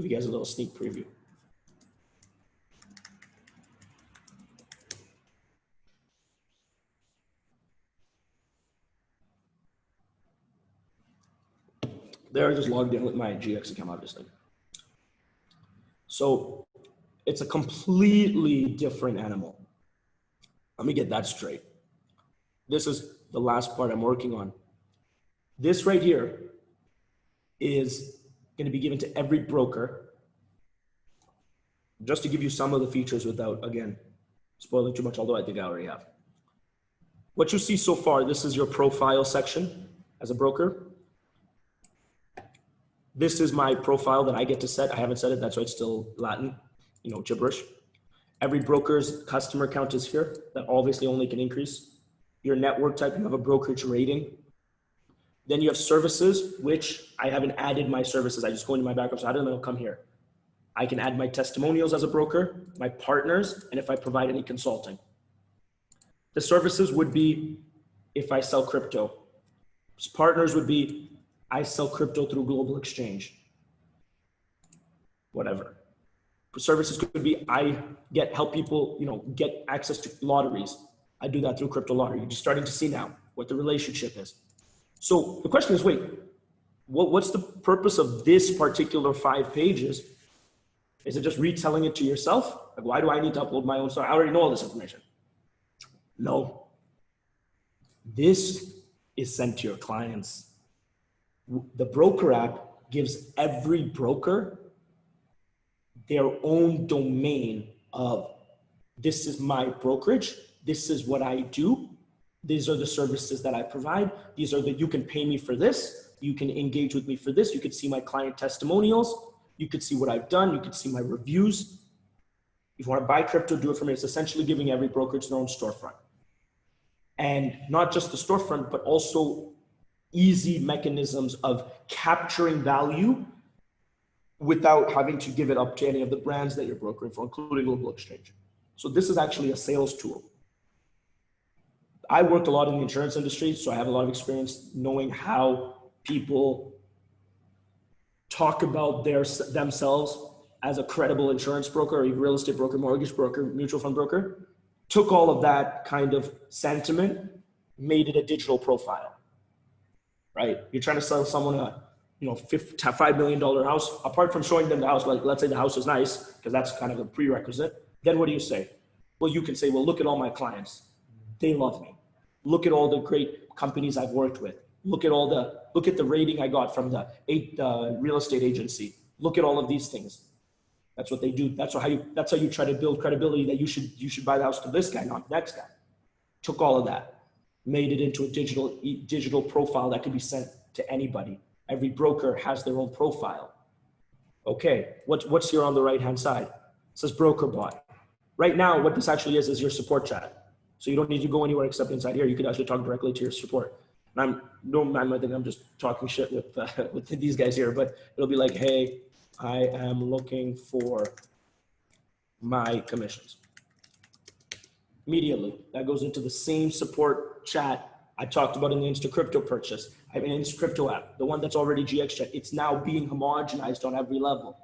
Give you guys a little sneak preview. There, I just logged in with my GX account, obviously. So it's a completely different animal. Let me get that straight. This is the last part I'm working on. This right here is going to be given to every broker, just to give you some of the features without, again, spoiling too much, although I think I already have. What you see so far, this is your profile section as a broker. This is my profile that I get to set. I haven't set it, that's why it's still Latin, you know, gibberish. Every broker's customer count is here. That obviously only can increase. Your network type, you have a brokerage rating. Then you have services, which I haven't added my services. I just go into my backup, so I don't know, come here. I can add my testimonials as a broker, my partners, and if I provide any consulting. The services would be if I sell crypto. Partners would be I sell crypto through global exchange. Whatever. Services could be I help people, you know, get access to lotteries. I do that through crypto lottery. You're just starting to see now what the relationship is. So the question is, wait, what's the purpose of this particular 5 pages? Is it just retelling it to yourself? Like, why do I need to upload my own stuff? I already know all this information. No. This is sent to your clients. The Brokerapp gives every broker their own domain of this is my brokerage, this is what I do, these are the services that I provide, these are the, you can pay me for this, you can engage with me for this, you could see my client testimonials, you could see what I've done, you could see my reviews. If you want to buy crypto, do it for me. It's essentially giving every brokerage their own storefront. And not just the storefront, but also easy mechanisms of capturing value without having to give it up to any of the brands that you're brokering for, including global exchange. So this is actually a sales tool. I worked a lot in the insurance industry, so I have a lot of experience knowing how people talk about themselves as a credible insurance broker, or a real estate broker, mortgage broker, mutual fund broker. Took all of that kind of sentiment, made it a digital profile, right? You're trying to sell someone a $5 million house. Apart from showing them the house, like let's say the house is nice, because that's kind of a prerequisite. Then what do you say? Well, you can say, well, look at all my clients. They love me. Look at all the great companies I've worked with. Look at the rating I got from the real estate agency. Look at all of these things. That's what they do. That's how you try to build credibility that you should buy the house to this guy, not the next guy. Took all of that, made it into a digital profile that could be sent to anybody. Every broker has their own profile. Okay, what's here on the right-hand side? It says broker bot. Right now, what this actually is your support chat. So you don't need to go anywhere except inside here. You could actually talk directly to your support. And I think I'm just talking shit with these guys here, but it'll be like, hey, I am looking for my commissions. Immediately, that goes into the same support chat I talked about in the Insta Crypto purchase. I have an Insta Crypto app, the one that's already GX chat. It's now being homogenized on every level.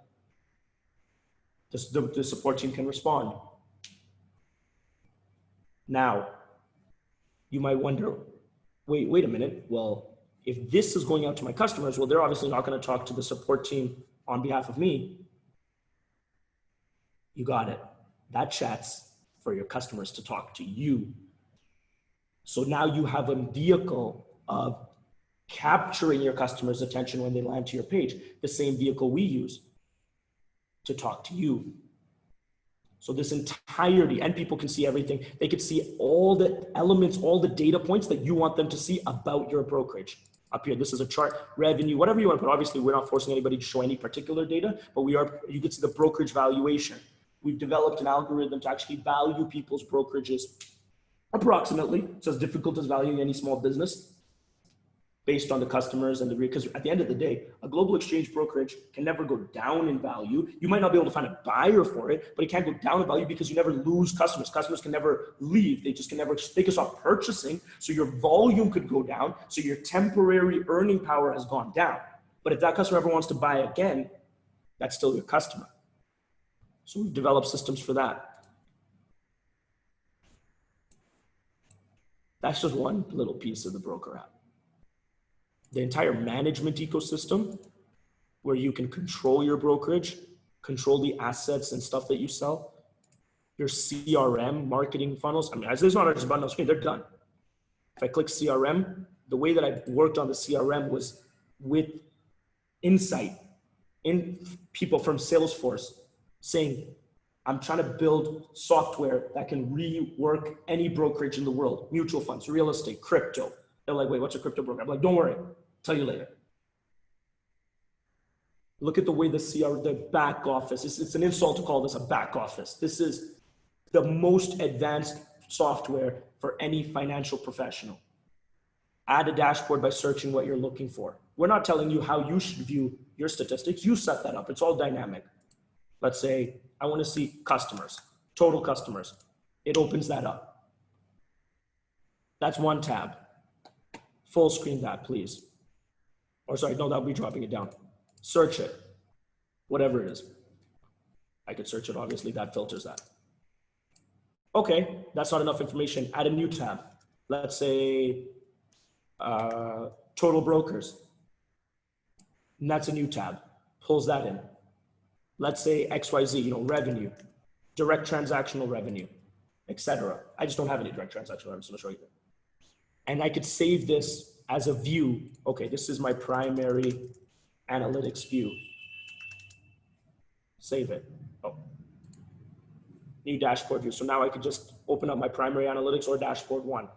The support team can respond. Now, you might wonder, wait a minute. Well, if this is going out to my customers, well, they're obviously not going to talk to the support team on behalf of me. You got it. That chat's for your customers to talk to you. So now you have a vehicle of capturing your customers' attention when they land to your page, the same vehicle we use to talk to you. So this entirety, and people can see everything. They can see all the elements, all the data points that you want them to see about your brokerage. Up here, this is a chart, revenue, whatever you want, but obviously we're not forcing anybody to show any particular data, but you can see the brokerage valuation. We've developed an algorithm to actually value people's brokerages approximately. It's as difficult as valuing any small business based on the customers and because at the end of the day, a global exchange brokerage can never go down in value. You might not be able to find a buyer for it, but it can't go down in value because you never lose customers. Customers can never leave. They can stop purchasing. So your volume could go down. So your temporary earning power has gone down. But if that customer ever wants to buy again, That's still your customer. So we've developed systems for that. That's just one little piece of the Brokerapp. The entire management ecosystem, where you can control your brokerage, control the assets and stuff that you sell, your CRM, marketing funnels. I mean, as there's not just a button on the screen, they're done. If I click CRM, the way that I worked on the CRM was with insight in people from Salesforce saying, I'm trying to build software that can rework any brokerage in the world, mutual funds, real estate, crypto. They're like, wait, what's a crypto broker? I'm like, don't worry, tell you later. Look at the way the back office, it's an insult to call this a back office. This is the most advanced software for any financial professional. Add a dashboard by searching what you're looking for. We're not telling you how you should view your statistics. You set that up. It's all dynamic. Let's say I want to see customers, total customers. It opens that up. That's one tab. Full screen that, please. Or sorry, no, that'll be dropping it down. Search it, whatever it is. I could search it, obviously, that filters that. Okay, that's not enough information. Add a new tab. Let's say total brokers. And that's a new tab. Pulls that in. Let's say XYZ, revenue, direct transactional revenue, etc. I just don't have any direct transactional revenue, so I'll show you. And I could save this as a view. Okay, this is my primary analytics view. Save it. Oh, new dashboard view. So now I could just open up my primary analytics or dashboard one.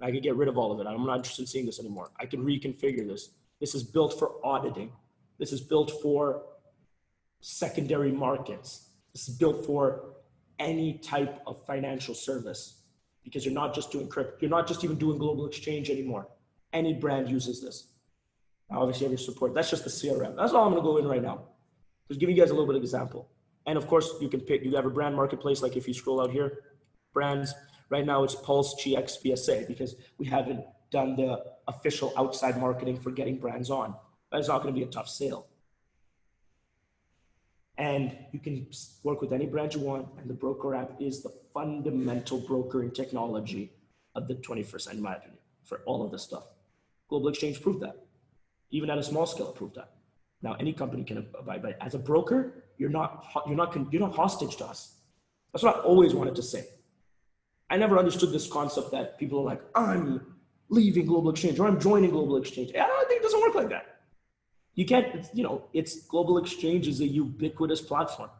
I could get rid of all of it. I'm not interested in seeing this anymore. I can reconfigure this. This is built for auditing. This is built for secondary markets. This is built for any type of financial service, because you're not just doing crypto. You're not just even doing global exchange anymore. Any brand uses this. Now, obviously, you have your support. That's just the CRM. That's all I'm going to go in right now. Just giving you guys a little bit of example. And of course, you can pick. You have a brand marketplace. Like if you scroll out here, brands. Right now, it's Pulse GX VSA because we haven't done the official outside marketing for getting brands on. That's not going to be a tough sale. And you can work with any brand you want, and the Brokerapp is the fundamental brokering technology of the 21st century, in my opinion, for all of this stuff. Global Exchange proved that. Even at a small scale, it proved that. Now, any company can abide by it. As a broker, you're not hostage to us. That's what I always wanted to say. I never understood this concept that people are like, I'm leaving Global Exchange or I'm joining Global Exchange. I don't think it doesn't work like that. You can't, it's Global Exchange is a ubiquitous platform.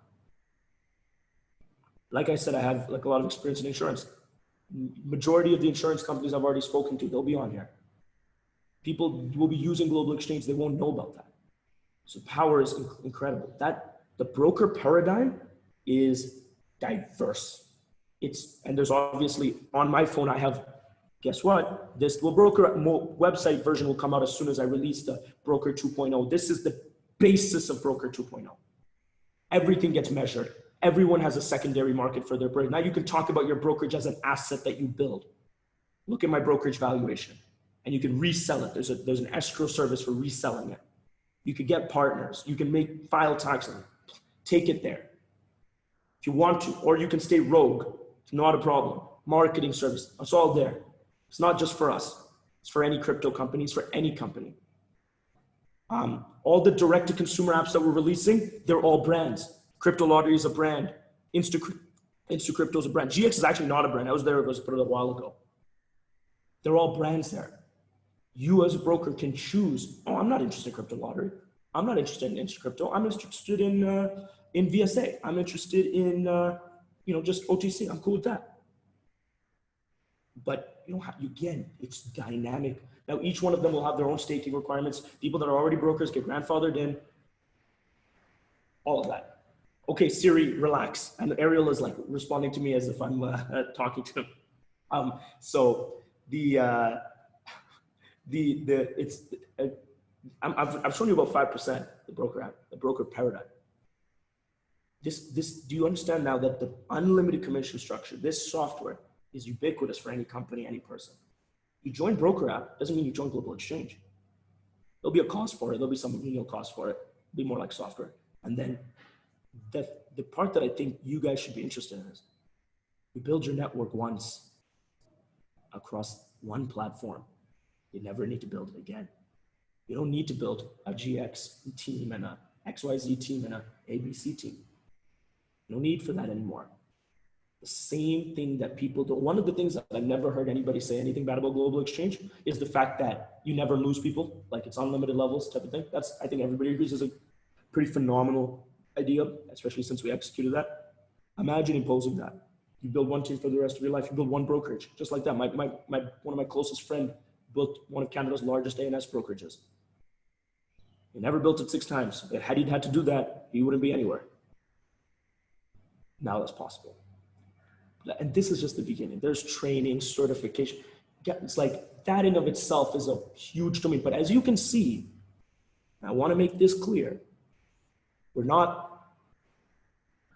Like I said, I have like a lot of experience in insurance. Majority of the insurance companies I've already spoken to, they'll be on here. People will be using Global Exchange. They won't know about that. So power is incredible. The broker paradigm is diverse. And there's obviously on my phone, I have, guess what? This Brokerapp website version will come out as soon as I release the Broker 2.0. This is the basis of Broker 2.0. Everything gets measured. Everyone has a secondary market for their brokerage. Now you can talk about your brokerage as an asset that you build. Look at my brokerage valuation, and you can resell it. There's an escrow service for reselling it. You could get partners. You can make file tax on it. Take it there if you want to, or you can stay rogue. It's not a problem. Marketing service, it's all there. It's not just for us. It's for any crypto companies, for any company. All the direct-to-consumer apps that we're releasing, they're all brands. Crypto Lottery is a brand. Instacrypto is a brand. GX is actually not a brand. I was there, it was put it a while ago. They're all brands there. You as a broker can choose, I'm not interested in Crypto Lottery. I'm not interested in Instacrypto. I'm interested in VSA. I'm interested in just OTC. I'm cool with that. But again, it's dynamic. Now each one of them will have their own staking requirements. People that are already brokers get grandfathered in. All of that. Okay, Siri, relax. And Ariel is like responding to me as if I'm talking to him. I've shown you about 5%, the broker paradigm. Do you understand now that the unlimited commission structure, this software is ubiquitous for any company, any person. You join Brokerapp doesn't mean you join Global Exchange. There'll be a cost for it. There'll be some menial cost for it. It'll be more like software. And then the part that I think you guys should be interested in is you build your network once across one platform. You never need to build it again. You don't need to build a GX team and a XYZ team and a ABC team. No need for that anymore. The same thing that people do. One of the things that I've never heard anybody say anything bad about global exchange is the fact that you never lose people, like it's unlimited levels type of thing. That's, I think everybody agrees, is a pretty phenomenal idea, especially since we executed that. Imagine imposing that. You build one team for the rest of your life. You build one brokerage, just like that. One of my closest friends built one of Canada's largest A&S brokerages. He never built it 6 times. Had he had to do that, he wouldn't be anywhere. Now that's possible. And this is just the beginning. There's training, certification. It's like that in of itself is a huge domain. But as you can see, I want to make this clear. We're not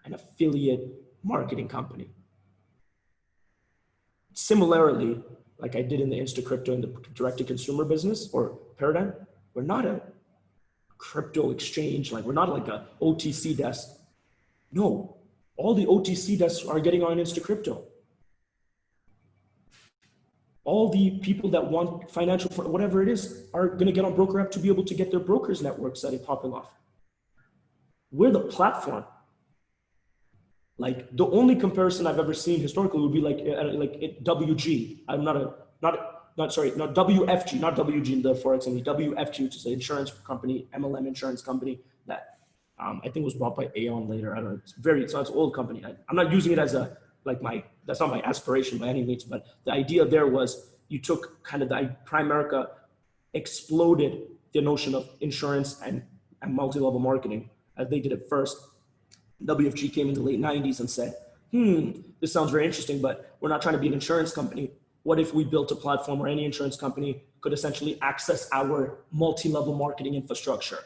an affiliate marketing company. Similarly, like I did in the Insta Crypto and the direct-to-consumer business or paradigm, we're not a crypto exchange. Like we're not like a OTC desk. No, all the OTC desks are getting on Insta Crypto. All the people that want financial, whatever it is, are going to get on Brokerapp to be able to get their brokers networks that are popping off. We're the platform. Like the only comparison I've ever seen historically would be like WG. I'm not WFG, not WG in the Forex, and the WFG, which is an insurance company, MLM insurance company that I think was bought by Aon later. I don't know. It's an old company. I'm not using it as that's not my aspiration by any means, but the idea there was you took kind of the Primerica exploded the notion of insurance and multi-level marketing as they did it first. WFG came in the late 90s and said, this sounds very interesting, but we're not trying to be an insurance company. What if we built a platform where any insurance company could essentially access our multi-level marketing infrastructure?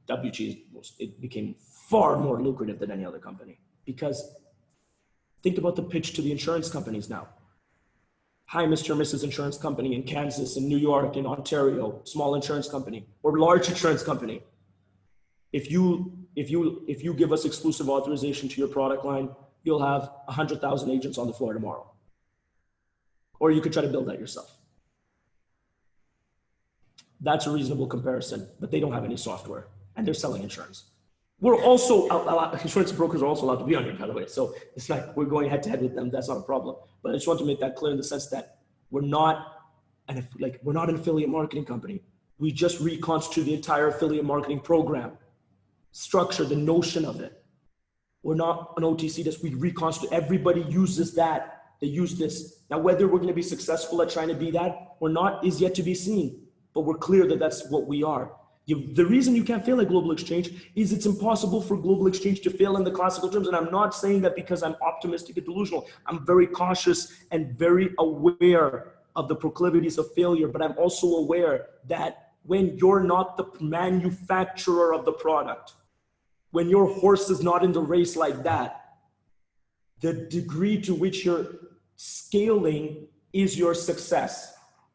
WG, it became far more lucrative than any other company because think about the pitch to the insurance companies now. Hi, Mr. and Mrs. Insurance Company in Kansas, in New York, in Ontario, small insurance company or large insurance company. If you give us exclusive authorization to your product line, you'll have 100,000 agents on the floor tomorrow. Or you could try to build that yourself. That's a reasonable comparison, but they don't have any software and they're selling insurance. We're also, insurance brokers are also allowed to be on here, by the way. So it's like we're going head to head with them. That's not a problem. But I just want to make that clear in the sense that we're not an affiliate marketing company. We just reconstitute the entire affiliate marketing program, structure, the notion of it. We're not an OTC desk. We reconstitute. Everybody uses that. They use this. Now, whether we're going to be successful at trying to be that or not is yet to be seen. But we're clear that that's what we are. The reason you can't fail at global exchange is it's impossible for global exchange to fail in the classical terms. And I'm not saying that because I'm optimistic and delusional. I'm very cautious and very aware of the proclivities of failure. But I'm also aware that when you're not the manufacturer of the product, when your horse is not in the race like that, the degree to which you're scaling is your success.